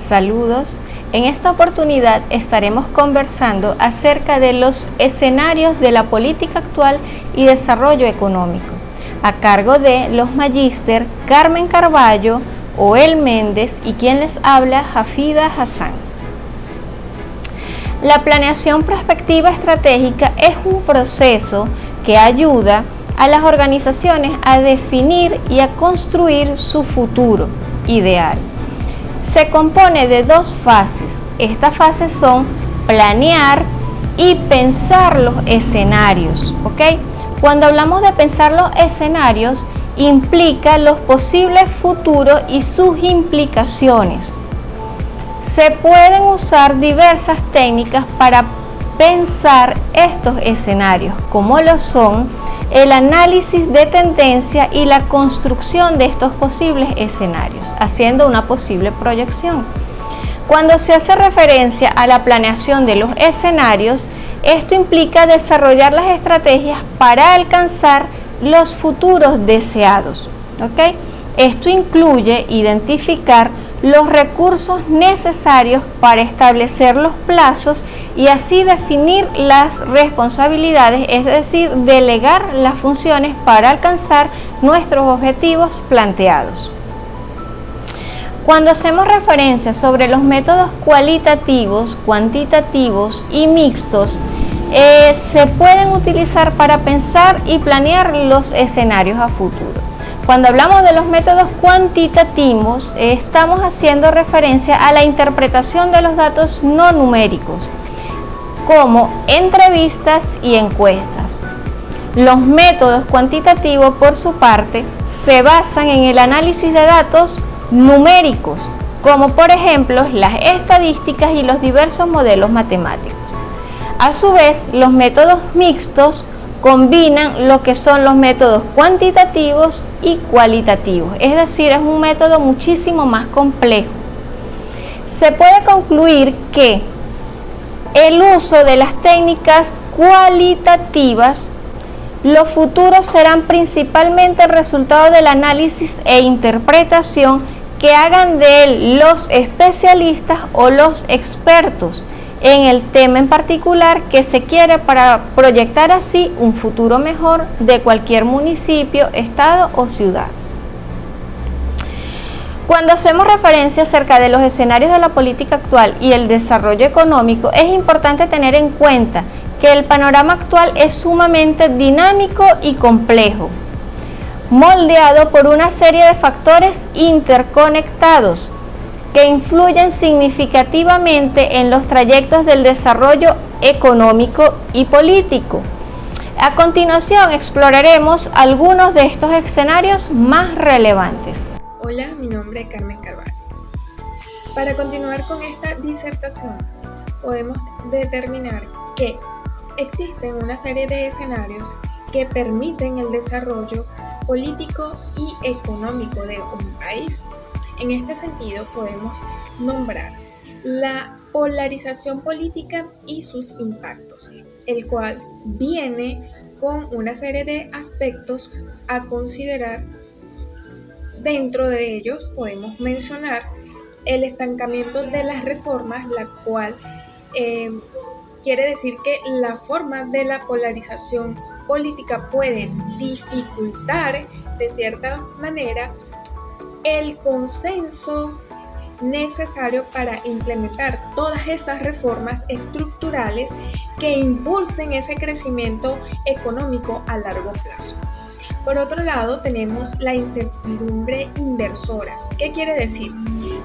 Saludos. En esta oportunidad estaremos conversando acerca de los escenarios de la política actual y desarrollo económico, a cargo de los magíster Carmen Carballo, Oel Méndez y quien les habla, Jafida Hassan. La planeación prospectiva estratégica es un proceso que ayuda a las organizaciones a definir y a construir su futuro ideal. Se compone de dos fases. Estas fases son planear y pensar los escenarios, ¿ok? Cuando hablamos de pensar los escenarios, implica los posibles futuros y sus implicaciones. Se pueden usar diversas técnicas para pensar estos escenarios, como lo son el análisis de tendencia y la construcción de estos posibles escenarios, haciendo una posible proyección. Cuando se hace referencia a la planeación de los escenarios, esto implica desarrollar las estrategias para alcanzar los futuros deseados, ¿ok? Esto incluye identificar los recursos necesarios para establecer los plazos y así definir las responsabilidades, es decir, delegar las funciones para alcanzar nuestros objetivos planteados. Cuando hacemos referencia sobre los métodos cualitativos, cuantitativos y mixtos, se pueden utilizar para pensar y planear los escenarios a futuro. Cuando hablamos de los métodos cuantitativos, estamos haciendo referencia a la interpretación de los datos no numéricos, como entrevistas y encuestas. Los métodos cuantitativos, por su parte, se basan en el análisis de datos numéricos, como por ejemplo las estadísticas y los diversos modelos matemáticos. A su vez, los métodos mixtos combinan lo que son los métodos cuantitativos y cualitativos, es decir, es un método muchísimo más complejo. Se puede concluir que el uso de las técnicas cualitativas, los futuros serán principalmente el resultado del análisis e interpretación que hagan de él los especialistas o los expertos en el tema en particular que se quiere para proyectar así un futuro mejor de cualquier municipio, estado o ciudad. Cuando hacemos referencia acerca de los escenarios de la política actual y el desarrollo económico, es importante tener en cuenta que el panorama actual es sumamente dinámico y complejo, moldeado por una serie de factores interconectados que influyen significativamente en los trayectos del desarrollo económico y político. A continuación exploraremos algunos de estos escenarios más relevantes. Hola, mi nombre es Carmen Carvalho. Para continuar con esta disertación, podemos determinar que existen una serie de escenarios que permiten el desarrollo político y económico de un país. En este sentido, podemos nombrar la polarización política y sus impactos, el cual viene con una serie de aspectos a considerar. Dentro de ellos podemos mencionar el estancamiento de las reformas, la cual quiere decir que la forma de la polarización política puede dificultar de cierta manera el consenso necesario para implementar todas esas reformas estructurales que impulsen ese crecimiento económico a largo plazo. Por otro lado, tenemos la incertidumbre inversora. ¿Qué quiere decir?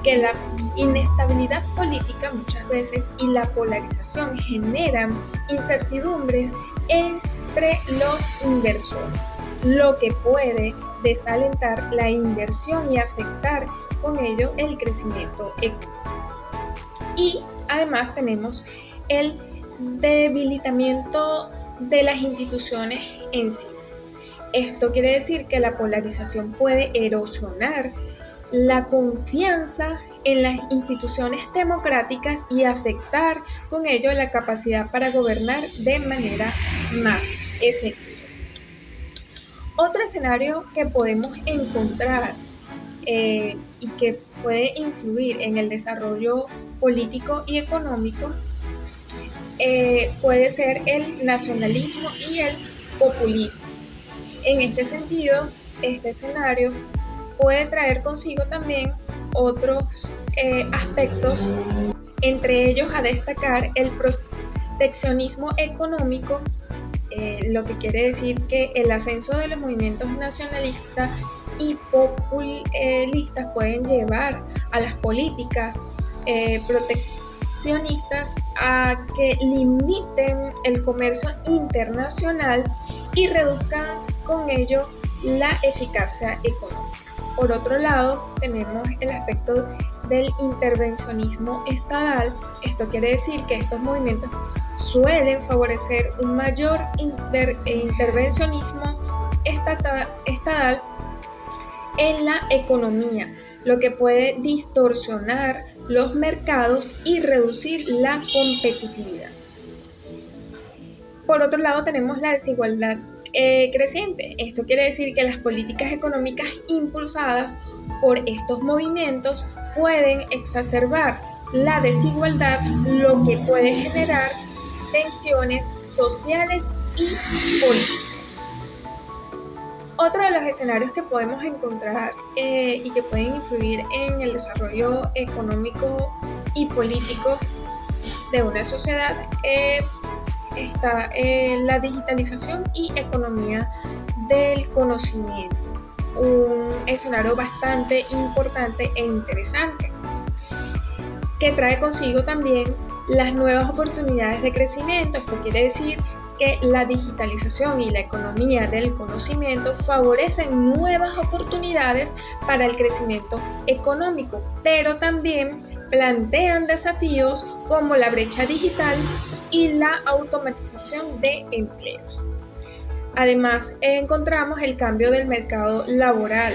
Que la inestabilidad política muchas veces y la polarización generan incertidumbres entre los inversores, lo que puede desalentar la inversión y afectar con ello el crecimiento económico. Y además tenemos el debilitamiento de las instituciones en sí. Esto quiere decir que la polarización puede erosionar la confianza en las instituciones democráticas y afectar con ello la capacidad para gobernar de manera más efectiva. Otro escenario que podemos encontrar y que puede influir en el desarrollo político y económico, puede ser el nacionalismo y el populismo. En este sentido, este escenario puede traer consigo también otros aspectos, entre ellos a destacar el proteccionismo económico, lo que quiere decir que el ascenso de los movimientos nacionalistas y populistas pueden llevar a las políticas proteccionistas a que limiten el comercio internacional y reduzcan con ello la eficacia económica. Por otro lado, tenemos el aspecto del intervencionismo estatal. Esto quiere decir que estos movimientos suelen favorecer un mayor intervencionismo estatal en la economía, lo que puede distorsionar los mercados y reducir la competitividad. Por otro lado, tenemos la desigualdad creciente. Esto quiere decir que las políticas económicas impulsadas por estos movimientos pueden exacerbar la desigualdad, lo que puede generar tensiones sociales y políticas. Otro de los escenarios que podemos encontrar y que pueden influir en el desarrollo económico y político de una sociedad está la digitalización y economía del conocimiento, un escenario bastante importante e interesante, que trae consigo también las nuevas oportunidades de crecimiento. Esto quiere decir que la digitalización y la economía del conocimiento favorecen nuevas oportunidades para el crecimiento económico, pero también plantean desafíos como la brecha digital y la automatización de empleos. Además, encontramos el cambio del mercado laboral.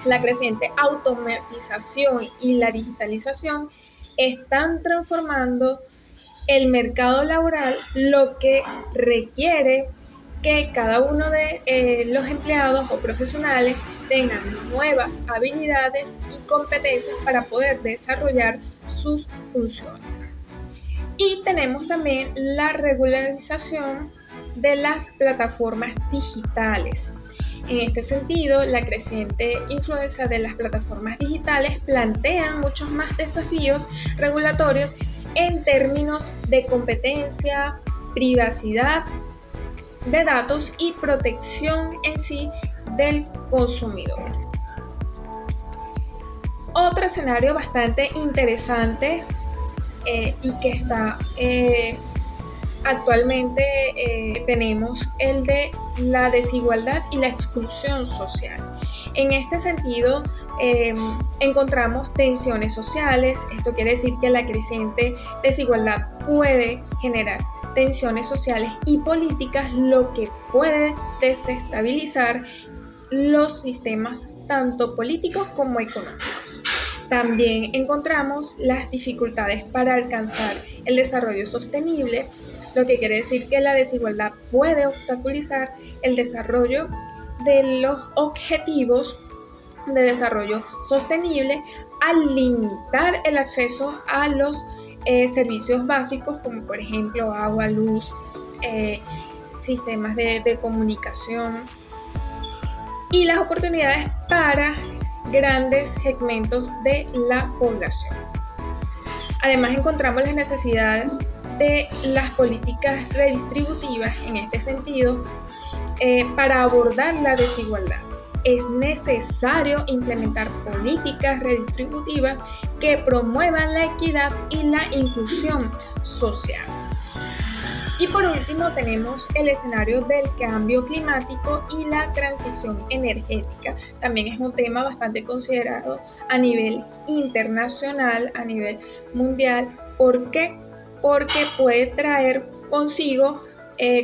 La creciente automatización y la digitalización están transformando el mercado laboral, lo que requiere que cada uno de los empleados o profesionales tengan nuevas habilidades y competencias para poder desarrollar sus funciones. Y tenemos también la regularización de las plataformas digitales. En este sentido, la creciente influencia de las plataformas digitales plantean muchos más desafíos regulatorios en términos de competencia, privacidad de datos y protección en sí del consumidor. Otro escenario bastante interesante y que está actualmente tenemos el de la desigualdad y la exclusión social. En este sentido, encontramos tensiones sociales. Esto quiere decir que la creciente desigualdad puede generar tensiones sociales y políticas, lo que puede desestabilizar los sistemas tanto políticos como económicos. También encontramos las dificultades para alcanzar el desarrollo sostenible, lo que quiere decir que la desigualdad puede obstaculizar el desarrollo de los objetivos de desarrollo sostenible al limitar el acceso a los servicios básicos como por ejemplo agua, luz, sistemas de comunicación y las oportunidades para grandes segmentos de la población. Además encontramos las necesidades de las políticas redistributivas en este sentido para abordar la desigualdad. Es necesario implementar políticas redistributivas que promuevan la equidad y la inclusión social. Y por último tenemos el escenario del cambio climático y la transición energética. También es un tema bastante considerado a nivel internacional, a nivel mundial. ¿Por qué? Porque puede traer consigo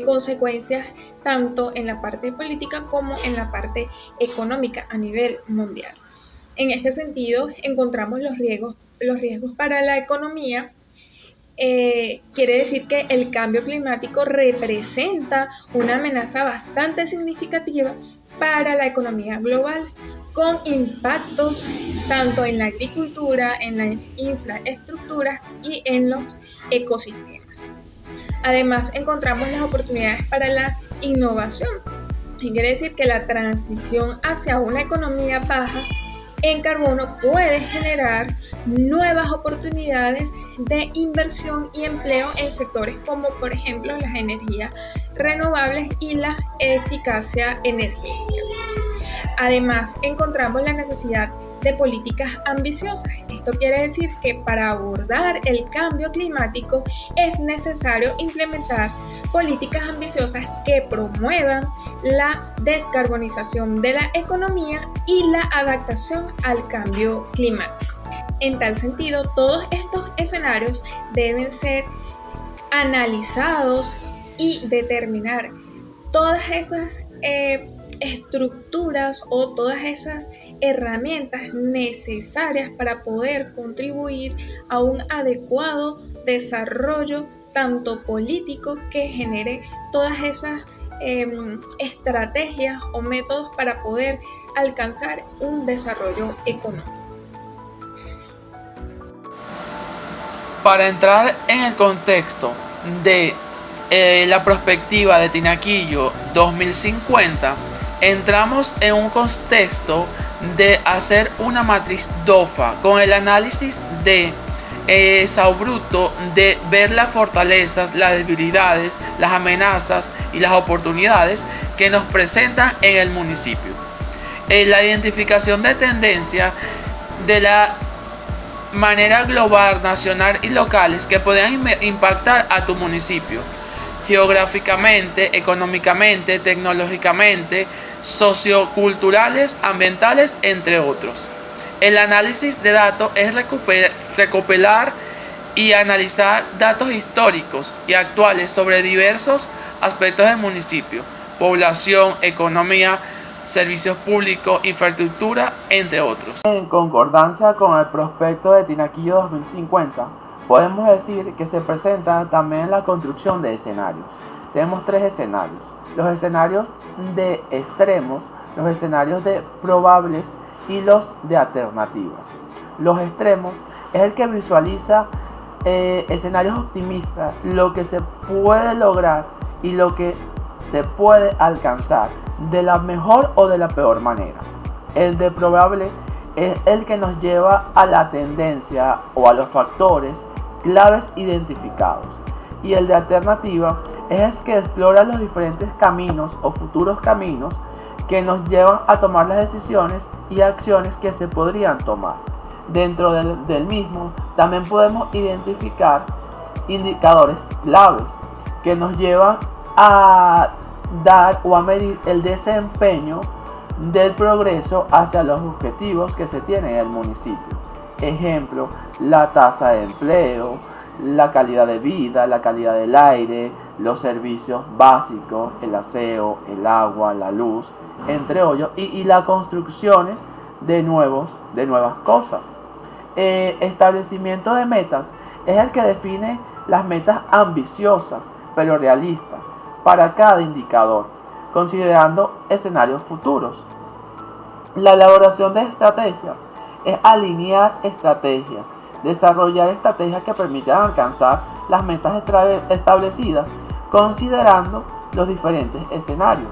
consecuencias tanto en la parte política como en la parte económica a nivel mundial. En este sentido, encontramos los riesgos para la economía. Quiere decir que el cambio climático representa una amenaza bastante significativa para la economía global, con impactos tanto en la agricultura, en las infraestructuras y en los ecosistemas. Además, encontramos las oportunidades para la innovación. Quiere decir que la transición hacia una economía baja en carbono puede generar nuevas oportunidades de inversión y empleo en sectores como, por ejemplo, las energías renovables y la eficacia energética. Además, encontramos la necesidad de políticas ambiciosas. Esto quiere decir que para abordar el cambio climático es necesario implementar políticas ambiciosas que promuevan la descarbonización de la economía y la adaptación al cambio climático. En tal sentido, todos estos escenarios deben ser analizados y determinar todas esas estructuras o todas esas herramientas necesarias para poder contribuir a un adecuado desarrollo tanto político que genere todas esas estrategias o métodos para poder alcanzar un desarrollo económico. Para entrar en el contexto de la perspectiva de Tinaquillo 2050, entramos en un contexto de hacer una matriz DOFA con el análisis de Sao Bruto, de ver las fortalezas, las debilidades, las amenazas y las oportunidades que nos presentan en el municipio. La identificación de tendencia de la manera global, nacional y locales que puedan impactar a tu municipio geográficamente, económicamente, tecnológicamente, socioculturales, ambientales, entre otros. El análisis de datos es recopilar y analizar datos históricos y actuales sobre diversos aspectos del municipio: población, economía, servicios públicos, infraestructura, entre otros. En concordancia con el prospecto de Tinaquillo 2050, podemos decir que se presenta también la construcción de escenarios. Tenemos 3 escenarios: los escenarios de extremos, los escenarios de probables y los de alternativas. Los extremos es el que visualiza escenarios optimistas, lo que se puede lograr y lo que se puede alcanzar de la mejor o de la peor manera. El de probable es el que nos lleva a la tendencia o a los factores claves identificados. Y el de alternativa es el que explora los diferentes caminos o futuros caminos que nos llevan a tomar las decisiones y acciones que se podrían tomar. Dentro del mismo también podemos identificar indicadores claves que nos llevan a dar o a medir el desempeño del progreso hacia los objetivos que se tienen en el municipio. Ejemplo, la tasa de empleo, la calidad de vida, la calidad del aire, los servicios básicos, el aseo, el agua, la luz, entre otros, y las construcciones de nuevas cosas. Establecimiento de metas es el que define las metas ambiciosas pero realistas para cada indicador, considerando escenarios futuros. La elaboración de estrategias es alinear estrategias, desarrollar estrategias que permitan alcanzar las metas establecidas, considerando los diferentes escenarios.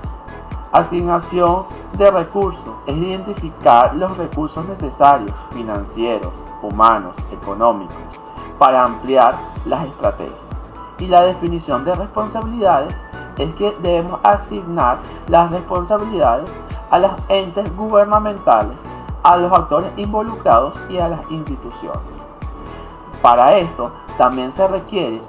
Asignación de recursos es identificar los recursos necesarios, financieros, humanos, económicos, para ampliar las estrategias. Y la definición de responsabilidades es que debemos asignar las responsabilidades a los entes gubernamentales, a los actores involucrados y a las instituciones. Para esto también se requiere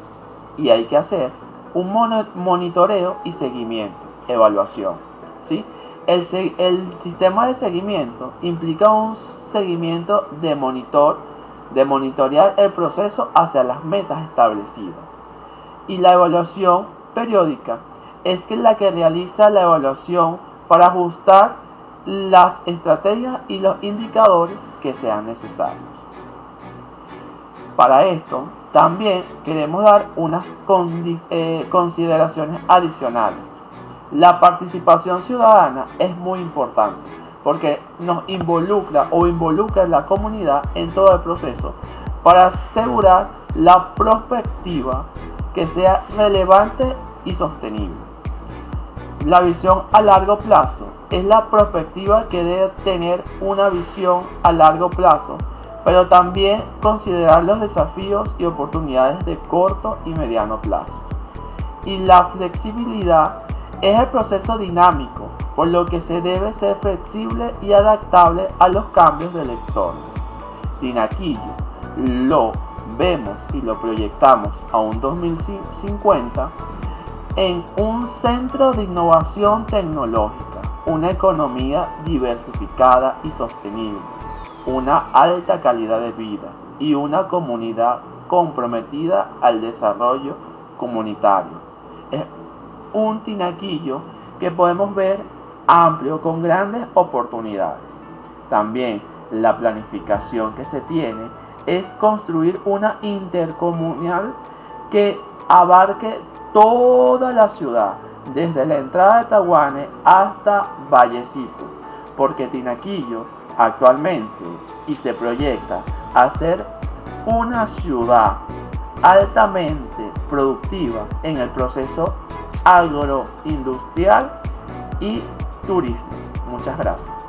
y hay que hacer un monitoreo y seguimiento, evaluación. ¿Sí? El sistema de seguimiento implica un seguimiento de monitorear el proceso hacia las metas establecidas. Y la evaluación periódica es la que realiza la evaluación para ajustar las estrategias y los indicadores que sean necesarios. Para esto también queremos dar unas consideraciones adicionales. La participación ciudadana es muy importante porque nos involucra o involucra a la comunidad en todo el proceso para asegurar la perspectiva que sea relevante y sostenible. La visión a largo plazo es la perspectiva que debe tener una visión a largo plazo, pero también considerar los desafíos y oportunidades de corto y mediano plazo. Y la flexibilidad es el proceso dinámico, por lo que se debe ser flexible y adaptable a los cambios del entorno. Tinaquillo lo vemos y lo proyectamos a un 2050 en un centro de innovación tecnológica, una economía diversificada y sostenible, una alta calidad de vida y una comunidad comprometida al desarrollo comunitario. Es un Tinaquillo que podemos ver amplio con grandes oportunidades. También la planificación que se tiene es construir una intercomunal que abarque toda la ciudad, desde la entrada de Tahuane hasta Vallecito, porque Tinaquillo actualmente y se proyecta a ser una ciudad altamente productiva en el proceso agroindustrial y turismo. Muchas gracias.